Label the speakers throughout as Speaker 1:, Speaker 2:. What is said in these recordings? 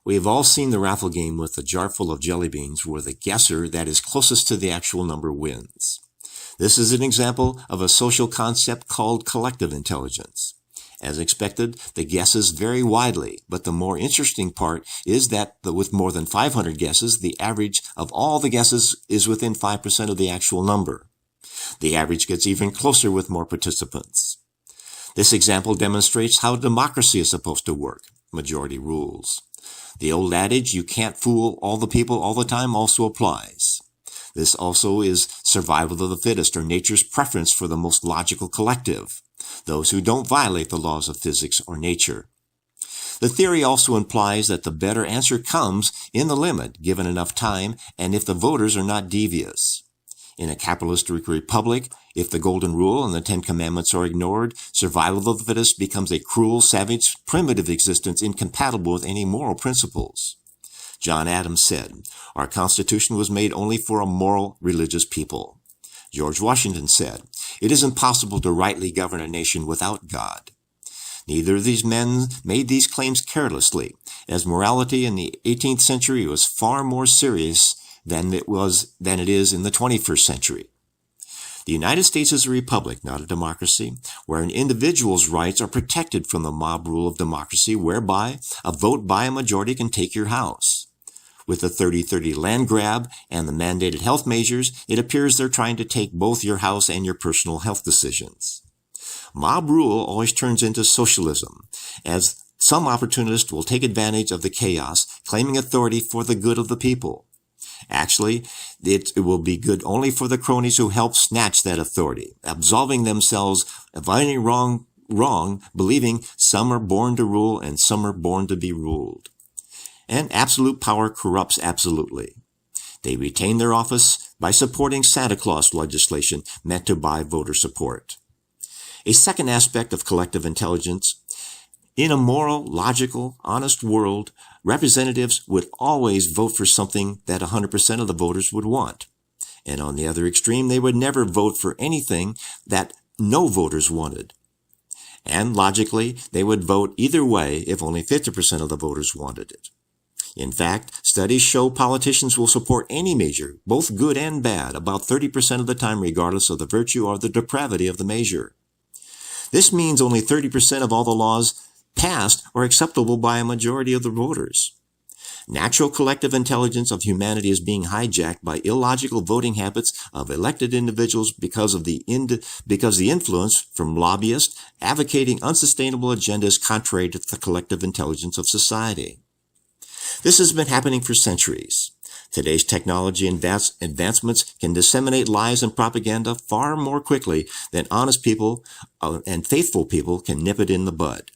Speaker 1: We have all seen the raffle game with a jar full of jelly beans where the guesser that is closest to the actual number wins. This is an example of a social concept called collective intelligence. As expected, the guesses vary widely, but the more interesting part is that with more than 500 guesses, the average of all the guesses is within 5% of the actual number. The average gets even closer with more participants. This example demonstrates how democracy is supposed to work. Majority rules. The old adage, you can't fool all the people all the time, also applies. This also is survival of the fittest, or nature's preference for the most logical collective, those who don't violate the laws of physics or nature. The theory also implies that the better answer comes in the limit, given enough time, and if the voters are not devious. In a capitalistic republic, if the Golden Rule and the Ten Commandments are ignored, survival of the fittest becomes a cruel, savage, primitive existence incompatible with any moral principles. John Adams said, "Our Constitution was made only for a moral, religious people." George Washington said, "It is impossible to rightly govern a nation without God." Neither of these men made these claims carelessly, as morality in the 18th century was far more serious than it is in the 21st century. The United States is a republic, not a democracy, where an individual's rights are protected from the mob rule of democracy, whereby a vote by a majority can take your house. With the 30-30 land grab and the mandated health measures, it appears they're trying to take both your house and your personal health decisions. Mob rule always turns into socialism, as some opportunist will take advantage of the chaos, claiming authority for the good of the people. Actually, it will be good only for the cronies who help snatch that authority, absolving themselves of any wrong, believing some are born to rule and some are born to be ruled. And absolute power corrupts absolutely. They retain their office by supporting Santa Claus legislation meant to buy voter support. A second aspect of collective intelligence: in a moral, logical, honest world, representatives would always vote for something that 100% of the voters would want. And on the other extreme, they would never vote for anything that no voters wanted. And logically, they would vote either way if only 50% of the voters wanted it. In fact, studies show politicians will support any measure, both good and bad, about 30% of the time, regardless of the virtue or the depravity of the measure. This means only 30% of all the laws passed are acceptable by a majority of the voters. Natural collective intelligence of humanity is being hijacked by illogical voting habits of elected individuals because the influence from lobbyists advocating unsustainable agendas contrary to the collective intelligence of society. This has been happening for centuries. Today's technology advancements can disseminate lies and propaganda far more quickly than honest people and faithful people can nip it in the bud.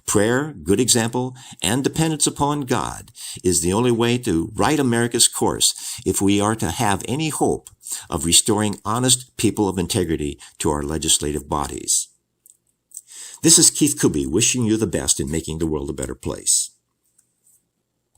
Speaker 1: Prayer, good example, and dependence upon God is the only way to right America's course if we are to have any hope of restoring honest people of integrity to our legislative bodies. This is Keith Kuby wishing you the best in making the world a better place.